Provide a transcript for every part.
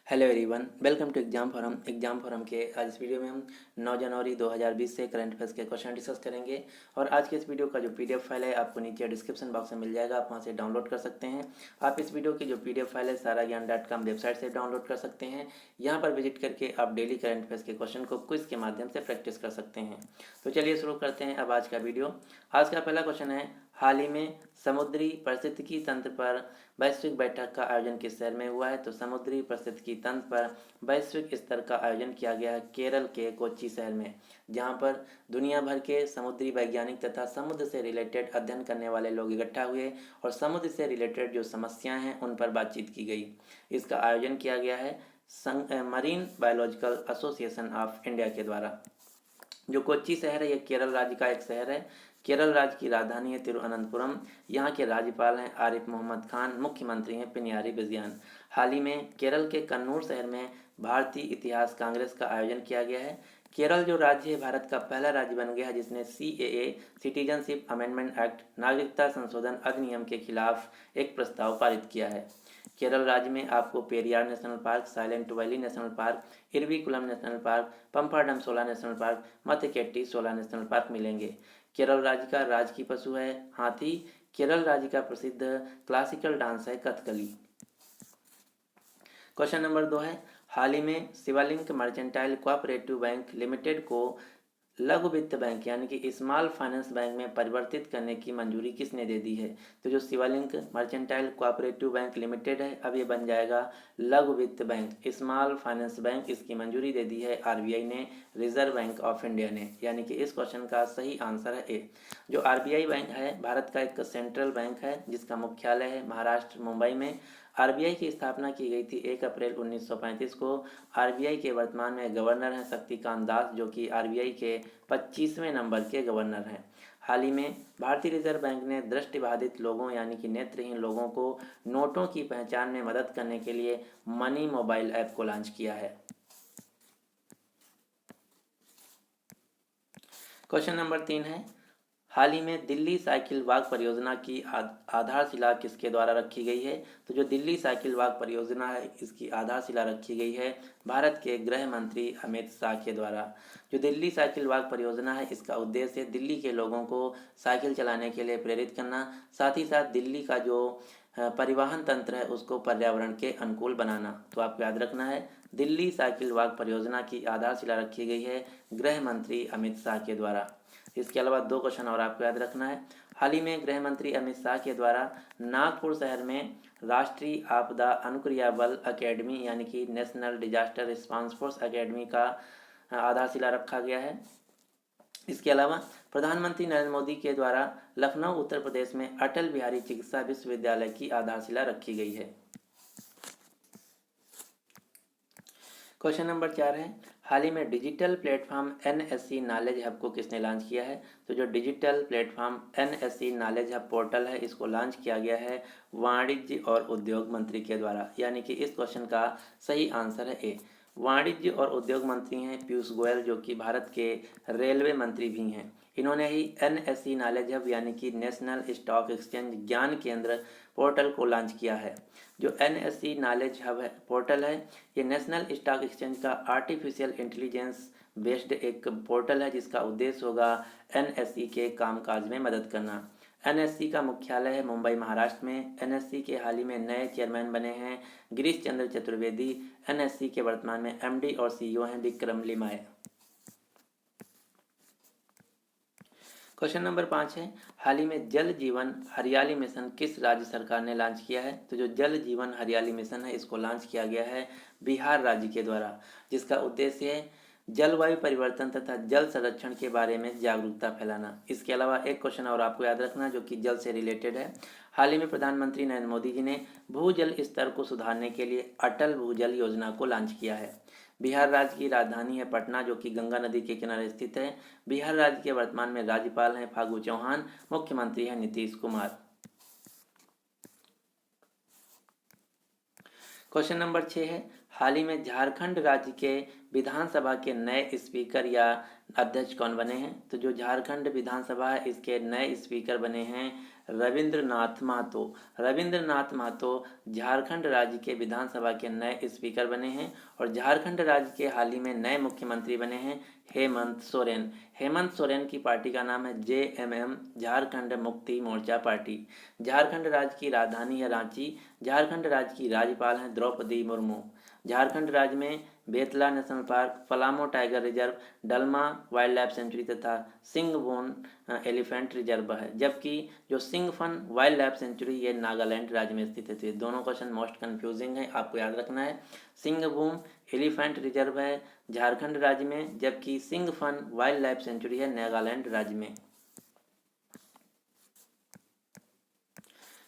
Hello everyone, welcome to exam forum के आज इस वीडियो में हम 9 जनवरी 2020 से करंट अफेयर्स के क्वेश्चन डिस्कस करेंगे। और आज के इस वीडियो का जो पीडीएफ फाइल है आपको नीचे डिस्क्रिप्शन बॉक्स में मिल जाएगा, आप वहां से डाउनलोड कर सकते हैं। आप इस वीडियो की जो पीडीएफ फाइल है saragyan.com वेबसाइट से डाउनलोड कर सकते हैं। यहाँ पर विजिट करके आप डेली करंट अफेयर्स के क्वेश्चन को क्विज के माध्यम से प्रैक्टिस कर सकते हैं। तो चलिए शुरू करते हैं अब आज का वीडियो। आज का पहला क्वेश्चन है, हाल ही में समुद्री पारिस्थितिकी तंत्र पर वैश्विक बैठक का आयोजन किस शहर में हुआ है? तो समुद्री पारिस्थितिकी तंत्र पर वैश्विक स्तर का आयोजन किया गया है केरल के कोच्चि शहर में, जहां पर दुनिया भर के समुद्री वैज्ञानिक तथा समुद्र से रिलेटेड अध्ययन करने वाले लोग इकट्ठा हुए और समुद्र से रिलेटेड जो समस्याएं हैं उन पर बातचीत की गई। इसका आयोजन किया गया है marine biological association of India के द्वारा। जो कोच्चि शहर है यह केरल राज्य का एक शहर है। केरल राज्य की राजधानी है तिरुअनंतपुरम। यहाँ के राज्यपाल हैं आरिफ मोहम्मद खान, मुख्यमंत्री हैं पिनियारी विजयन। हाल ही में केरल के कन्नूर शहर में भारतीय इतिहास कांग्रेस का आयोजन किया गया है। केरल जो राज्य है भारत का पहला राज्य बन गया है जिसने CAA सिटीजनशिप अमेंडमेंट एक्ट नागरिकता संशोधन अधिनियम के खिलाफ एक प्रस्ताव पारित किया है। केरल राज्य में आपको Periyar national park, silent valley national park, Eravikulam national park, Pampadum Shola national park, Mathikettan Shola national park मिलेंगे। केरल राज्य का राजकीय पशु है हाथी। केरल राज्य का प्रसिद्ध क्लासिकल डांस है कथकली। क्वेश्चन नंबर 2 है, हाल ही में शिवालिंक मर्केंटाइल कोऑपरेटिव बैंक लिमिटेड को लघु वित्त बैंक यानी कि स्मॉल फाइनेंस बैंक में परिवर्तित करने की मंजूरी किसने दे दी है? तो जो शिवालिंक मर्केंटाइल कोऑपरेटिव बैंक लिमिटेड है अब ये बन जाएगा लघु वित्त बैंक, स्मॉल फाइनेंस बैंक। इसकी मंजूरी दे दी है RBI ने, रिजर्व बैंक ऑफ इंडिया ने, यानी कि इस क्वेश्चन का सही आंसर है ए। जो RBI बैंक है भारत का एक सेंट्रल बैंक है जिसका मुख्यालय है महाराष्ट्र मुंबई में। RBI की स्थापना की गई थी 1 अप्रैल 1935 को। RBI के वर्तमान में गवर्नर हैं शक्तिकांत दास, जो कि RBI के 25वें नंबर के गवर्नर हैं। हाल ही में भारतीय रिजर्व बैंक ने दृष्टिबाधित लोगों यानी कि नेत्रहीन लोगों को नोटों की पहचान में मदद करने के लिए मनी मोबाइल ऐप को लॉन्च किया है। क्वेश्चन नंबर 3 है, हाल ही में दिल्ली साइकिल वाक परियोजना की आधारशिला किसके द्वारा रखी गई है? तो जो दिल्ली साइकिल वाक परियोजना है इसकी आधारशिला रखी गई है भारत के गृह मंत्री अमित शाह के द्वारा। जो दिल्ली साइकिल वाक परियोजना है इसका उद्देश्य दिल्ली के लोगों को साइकिल चलाने के लिए प्रेरित करना, साथ ही साथ दिल्ली का जो परिवहन तंत्र है उसको पर्यावरण के अनुकूल बनाना। तो आपको याद रखना है दिल्ली साइकिल वाक परियोजना की आधारशिला रखी गई है गृह मंत्री अमित शाह के द्वारा। इसके अलावा 2 क्वेश्चन और आपको याद रखना है। हाल ही में गृह मंत्री अमित शाह के द्वारा नागपुर शहर में राष्ट्रीय आपदा अनुक्रिया बल अकेडमी यानी कि national disaster response force academy का आधारशिला रखा गया है। इसके अलावा प्रधानमंत्री नरेंद्र मोदी के द्वारा लखनऊ उत्तर प्रदेश में अटल बिहारी चिकित्सा विश्वविद्यालय की आधारशिला रखी गई है। क्वेश्चन नंबर 4 है, हाल ही में digital platform NSE knowledge hub को किसने लॉन्च किया है? तो जो digital platform NSE knowledge hub portal है इसको लॉन्च किया गया है वाणिज्य और उद्योग मंत्री के द्वारा, यानी कि इस क्वेश्चन का सही आंसर है ए। वाणिज्य और उद्योग मंत्री हैं पीयूष गोयल, जो कि भारत के रेलवे मंत्री भी हैं। इन्होंने ही NSE नॉलेज हब यानी कि नेशनल स्टॉक एक्सचेंज ज्ञान केंद्र पोर्टल को लॉन्च किया है। जो NSE नॉलेज हब है पोर्टल है ये नेशनल स्टॉक एक्सचेंज का आर्टिफिशियल इंटेलिजेंस बेस्ड एक पोर्टल है जिसका उद्देश्य होगा NSE के कामकाज में मदद करना। NSE का मुख्यालय है मुंबई महाराष्ट्र में। NSE के हाल ही में नए चेयरमैन बने हैं गिरीश चंद्र चतुर्वेदी। NSE के वर्तमान में MD और CEO हैं विक्रम लिमाय। क्वेश्चन नंबर 5 है, हाल ही में जल जीवन हरियाली मिशन किस राज्य सरकार ने लॉन्च किया है? तो जो जल जीवन हरियाली मिशन है इसको लॉन्च किया गया है बिहार राज्य के द्वारा, जिसका उद्देश्य है जलवायु परिवर्तन तथा जल संरक्षण के बारे में जागरूकता फैलाना। इसके अलावा एक क्वेश्चन और आपको याद रखना जो कि जल से रिलेटेड है। हाल ही में प्रधानमंत्री नरेंद्र मोदी जी ने भूजल स्तर को सुधारने के लिए अटल भूजल योजना को लॉन्च किया है। बिहार राज्य की राजधानी है पटना, जो कि गंगा नदी के किनारे स्थित है। बिहार राज्य के वर्तमान में राज्यपाल हैं फागू चौहान, मुख्यमंत्री हैं नीतीश कुमार। क्वेश्चन नंबर 6 है, हाल ही में झारखंड राज्य के विधानसभा के नए स्पीकर या अध्यक्ष कौन बने हैं? तो जो झारखंड विधानसभा है इसके नए स्पीकर बने हैं रविंद्रनाथ महतो। रविंद्रनाथ महतो झारखंड राज्य के विधानसभा के नए स्पीकर बने हैं और झारखंड राज्य के हाल ही में नए मुख्यमंत्री बने हैं हेमंत सोरेन। हेमंत सोरेन की पार्टी का नाम है जेएमएम, झारखंड मुक्ति मोर्चा पार्टी। झारखंड राज्य की राजधानी है रांची। झारखंड राज्य की राज्यपाल हैं द्रौपदी मुर्मू। झारखंड राज्य में Betla national park, Palamu tiger reserve, Dalma wildlife sanctuary तथा सिंगबोन एलिफेंट रिजर्व है, जबकि जो सिंगफन वाइल्ड लाइफ सेंचुरी ये नागालैंड राज्य में स्थित है। तो ये दोनों क्वेश्चन मोस्ट कंफ्यूजिंग है, आपको याद रखना है। सिंगबूम एलिफेंट रिजर्व है झारखंड राज्य में, जबकि सिंगफन वाइल्ड लाइफ सेंचुरी है नागालैंड राज्य में।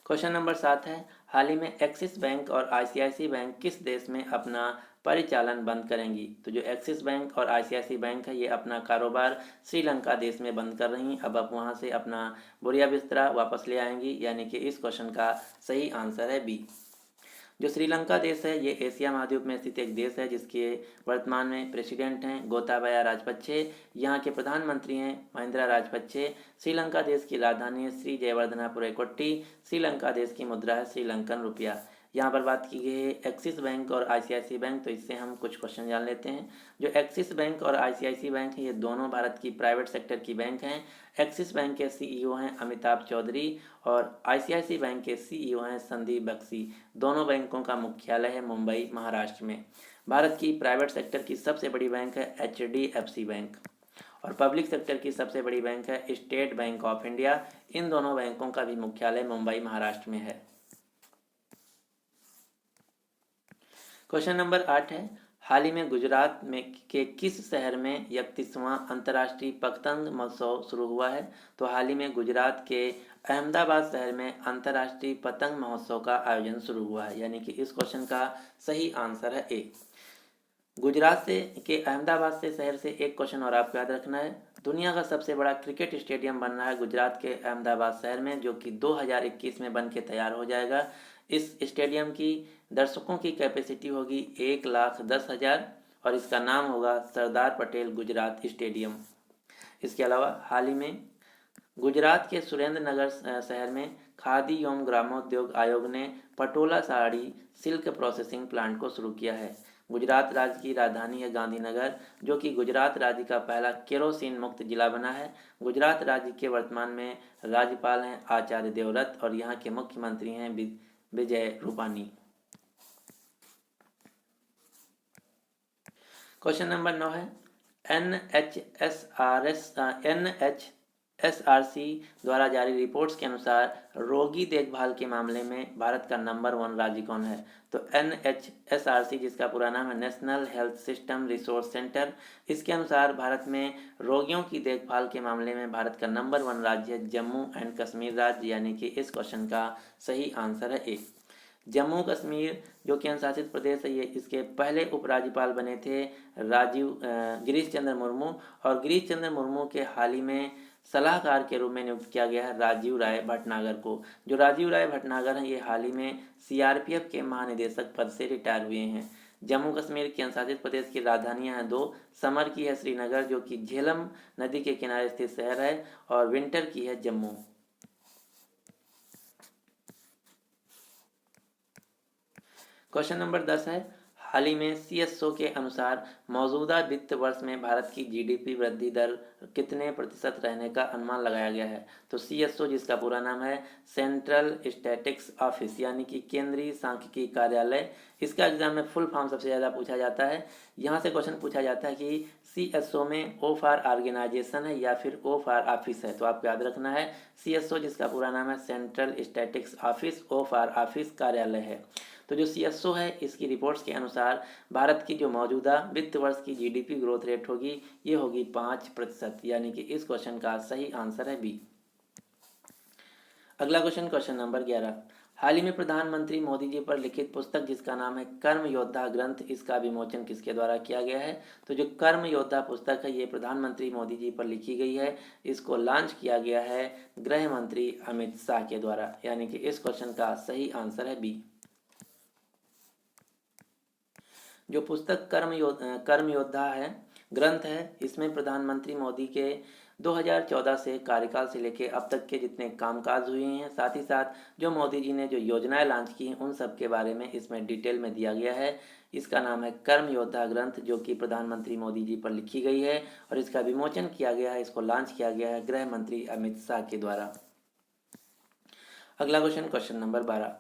क्वेश्चन नंबर 7 है, हाल ही में एक्सिस बैंक और आईसीआईसी बैंक किस देश में अपना परिचालन बंद करेंगी? तो जो एक्सिस बैंक और आईसीआईसी बैंक है ये अपना कारोबार श्रीलंका देश में बंद कर रही। अब आप वहां से अपना बोरिया बिस्तरा वापस ले आएंगी, यानी कि इस क्वेश्चन का सही आंसर है बी। जो श्रीलंका देश है ये एशिया महाद्वीप में स्थित एक देश है जिसके वर्तमान में प्रेसिडेंट हैं गोताबाया राजपक्षे। यहाँ के प्रधानमंत्री हैं महिंद्रा राजपक्षे। श्रीलंका देश की राजधानी है श्री जयवर्धनापुरे कोट्टी। श्रीलंका देश की मुद्रा है श्रीलंकन रुपया। यहाँ पर बात की गई है एक्सिस बैंक और आईसीआईसी बैंक, तो इससे हम कुछ क्वेश्चन जान लेते हैं। जो एक्सिस बैंक और आईसीआईसी बैंक है ये दोनों भारत की प्राइवेट सेक्टर की बैंक हैं। एक्सिस बैंक के सीईओ हैं अमिताभ चौधरी और आईसीआईसी बैंक के सीईओ हैं संदीप बख्शी। दोनों बैंकों का मुख्यालय है मुंबई महाराष्ट्र में। भारत की प्राइवेट सेक्टर की सबसे बड़ी बैंक है एचडीएफसी बैंक और पब्लिक सेक्टर की सबसे बड़ी बैंक है स्टेट बैंक ऑफ इंडिया। इन दोनों बैंकों का भी मुख्यालय मुंबई महाराष्ट्र में है। क्वेश्चन नंबर 8 है, हाल ही में गुजरात में के किस शहर में 31वां अंतर्राष्ट्रीय पतंग महोत्सव शुरू हुआ है? तो हाल ही में गुजरात के अहमदाबाद शहर में अंतर्राष्ट्रीय पतंग महोत्सव का आयोजन शुरू हुआ है, यानी कि इस क्वेश्चन का सही आंसर है ए। गुजरात से के अहमदाबाद से शहर से एक क्वेश्चन और आपको याद रखना है। दुनिया का सबसे बड़ा क्रिकेट स्टेडियम बन रहा है गुजरात के अहमदाबाद शहर में, जो कि 2021 में बन के तैयार हो जाएगा। इस स्टेडियम की दर्शकों की कैपेसिटी होगी 1,10,000 और इसका नाम होगा सरदार पटेल गुजरात स्टेडियम। इसके अलावा हाल ही में गुजरात के सुरेंद्र नगर शहर में खादी एवं ग्रामोद्योग आयोग ने Patola sari silk processing plant को शुरू किया है। गुजरात राज्य की राजधानी है गांधीनगर, जो कि गुजरात राज्य का पहला केरोसिन मुक्त जिला बना है। गुजरात राज्य के वर्तमान में राज्यपाल हैं आचार्य देवव्रत और यहाँ के मुख्यमंत्री हैं विजय रूपानी। क्वेश्चन नंबर 9 है, एनएचएसआरसी द्वारा जारी रिपोर्ट्स के अनुसार रोगी देखभाल के मामले में भारत का नंबर 1 राज्य कौन है? तो एनएचएसआरसी, जिसका पूरा नाम है national health system resource centre, इसके अनुसार भारत में रोगियों की देखभाल के मामले में भारत का नंबर 1 राज्य है जम्मू एंड कश्मीर राज्य, यानी कि इस क्वेश्चन का सही आंसर है ए। जम्मू कश्मीर जो केंद्र शासित प्रदेश है ये इसके पहले उपराज्यपाल बने थे गिरीश चंद्र मुर्मू, और गिरीश चंद्र मुर्मू के हाल ही में सलाहकार के रूप में नियुक्त किया गया है राजीव राय भटनागर को। जो राजीव राय भटनागर हैं ये हाल ही में सीआरपीएफ के महानिदेशक पद से रिटायर हुए हैं। जम्मू कश्मीर केंद्र शासित प्रदेश की राजधानियां हैं 2, समर की है श्रीनगर जो कि झेलम नदी के किनारे स्थित शहर है, और विंटर की है जम्मू। क्वेश्चन नंबर 10 है, हाल ही में सीएसओ के अनुसार मौजूदा वित्त वर्ष में भारत की जीडीपी वृद्धि दर कितने प्रतिशत रहने का अनुमान लगाया गया है? तो सीएसओ, जिसका पूरा नाम है सेंट्रल स्टैटिस्टिक्स ऑफिस, यानी कि केंद्रीय सांख्यिकी कार्यालय, इसका एग्जाम में फुल फॉर्म सबसे ज़्यादा पूछा जाता है। यहाँ से क्वेश्चन पूछा जाता है कि सीएसओ में ओ फॉर ऑर्गेनाइजेशन है या फिर ओ फॉर ऑफिस है, तो आपको याद रखना है सीएसओ, जिसका पूरा नाम है central statistics office, O for office कार्यालय है। तो जो सीएसओ है इसकी रिपोर्ट्स के अनुसार भारत की जो मौजूदा वित्त वर्ष की जीडीपी ग्रोथ रेट होगी ये होगी 5%, यानी कि इस क्वेश्चन का सही आंसर है बी। अगला क्वेश्चन, क्वेश्चन नंबर 11, हाल ही में प्रधानमंत्री मोदी जी पर लिखित पुस्तक जिसका नाम है कर्म योद्धा ग्रंथ, इसका विमोचन किसके द्वारा किया गया है? तो जो कर्म योद्धा पुस्तक है ये प्रधानमंत्री मोदी जी पर लिखी गई है। इसको लॉन्च किया गया है गृह मंत्री अमित शाह के द्वारा, यानी कि इस क्वेश्चन का सही आंसर है बी। जो पुस्तक कर्म योद्धा है ग्रंथ है, इसमें प्रधानमंत्री मोदी के 2014 से कार्यकाल से लेकर अब तक के जितने कामकाज हुए हैं, साथ ही साथ जो मोदी जी ने जो योजनाएं लॉन्च की हैं, उन सब के बारे में इसमें डिटेल में दिया गया है। इसका नाम है कर्म योद्धा ग्रंथ, जो कि प्रधानमंत्री मोदी जी पर लिखी गई है और इसका विमोचन किया गया है, इसको लॉन्च किया गया है गृह मंत्री अमित शाह के द्वारा। अगला क्वेश्चन, क्वेश्चन नंबर 12।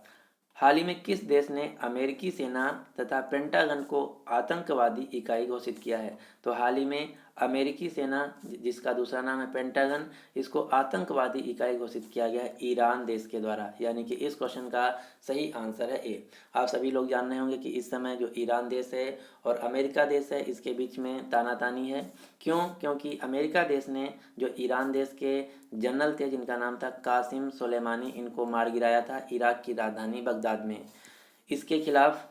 हाल ही में किस देश ने अमेरिकी सेना तथा पेंटागन को आतंकवादी इकाई घोषित किया है? तो हाल ही में अमेरिकी सेना, जिसका दूसरा नाम है पेंटागन, इसको आतंकवादी इकाई घोषित किया गया है ईरान देश के द्वारा। यानी कि इस क्वेश्चन का सही आंसर है ए। आप सभी लोग जान रहे होंगे कि इस समय जो ईरान देश है और अमेरिका देश है, इसके बीच में तानातानी है। क्यों? क्योंकि अमेरिका देश ने जो ईरान देश के जनरल थे, जिनका नाम था कासिम सुलेमानी, इनको मार गिराया था इराक की राजधानी बगदाद में। इसके खिलाफ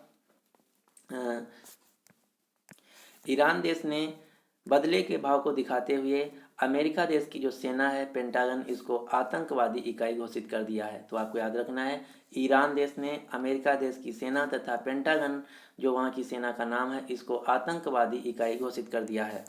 ईरान देश ने बदले के भाव को दिखाते हुए अमेरिका देश की जो सेना है पेंटागन, इसको आतंकवादी इकाई घोषित कर दिया है। तो आपको याद रखना है, ईरान देश ने अमेरिका देश की सेना तथा पेंटागन, जो वहाँ की सेना का नाम है, इसको आतंकवादी इकाई घोषित कर दिया है।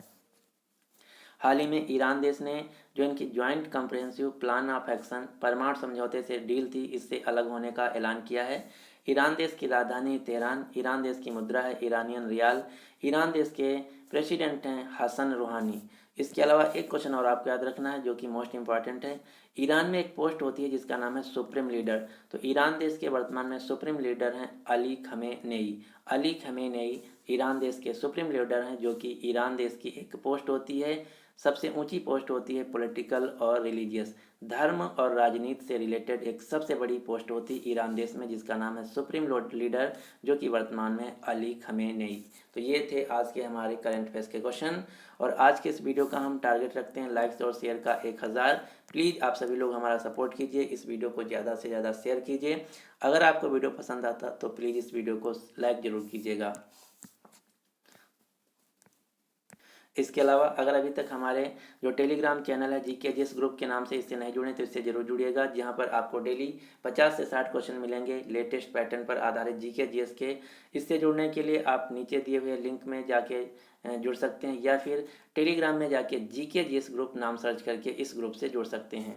हाल ही में ईरान देश ने जो इनकी joint comprehensive plan of action परमाणु समझौते से डील थी, इससे अलग होने का ऐलान किया है। ईरान देश की राजधानी तेहरान, ईरान देश की मुद्रा है इरानियन रियाल, ईरान देश के प्रेसिडेंट हैं हसन रूहानी। इसके अलावा एक क्वेश्चन और आपको याद रखना है, जो कि मोस्ट इंपॉर्टेंट है। ईरान में एक पोस्ट होती है जिसका नाम है सुप्रीम लीडर। तो ईरान देश के वर्तमान में सुप्रीम लीडर हैं Ali Khamenei. Ali Khamenei Iran देश के सुप्रीम लीडर हैं, जो कि ईरान देश की एक पोस्ट होती है, सबसे ऊंची पोस्ट होती है पॉलिटिकल और रिलीजियस, धर्म और राजनीति से रिलेटेड एक सबसे बड़ी पोस्ट होती है ईरान देश में, जिसका नाम है सुप्रीम लीडर, जो कि वर्तमान में अली खमेनेई। तो ये थे आज के हमारे करंट अफेयर्स के क्वेश्चन। और आज के इस वीडियो का हम टारगेट रखते हैं लाइक्स और शेयर का 1000। प्लीज़ आप सभी लोग हमारा सपोर्ट कीजिए, इस वीडियो को ज़्यादा से ज़्यादा शेयर कीजिए। अगर आपको वीडियो पसंद आता तो प्लीज़ इस वीडियो को लाइक ज़रूर कीजिएगा। इसके अलावा अगर अभी तक हमारे जो टेलीग्राम चैनल है जीके जिस ग्रुप के नाम से, इससे नहीं जुड़े तो इससे जरूर जुड़िएगा, जहां पर आपको डेली 50 से 60 क्वेश्चन मिलेंगे लेटेस्ट पैटर्न पर आधारित जीके जीएस के। इससे जुड़ने के लिए आप नीचे दिए हुए लिंक में जाके जुड़ सकते हैं, या फिर टेलीग्राम में जाके जीके जीएस ग्रुप नाम सर्च करके इस ग्रुप से जुड़ सकते हैं।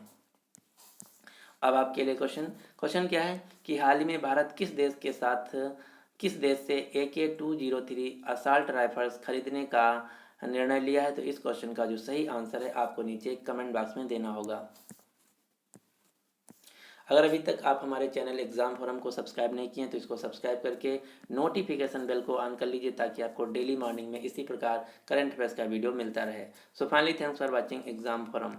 अब आपके लिए क्वेश्चन क्या है कि हाल ही में भारत किस देश से AK-203 असॉल्ट राइफल्स खरीदने का निर्णय लिया है? तो इस क्वेश्चन का जो सही आंसर है आपको नीचे कमेंट बॉक्स में देना होगा। अगर अभी तक आप हमारे चैनल एग्जाम फोरम को सब्सक्राइब नहीं किए हैं तो इसको सब्सक्राइब करके नोटिफिकेशन बेल को ऑन कर लीजिए, ताकि आपको डेली मॉर्निंग में इसी प्रकार करंट अफेयर्स का वीडियो मिलता रहे। So finally thanks for watching exam forum.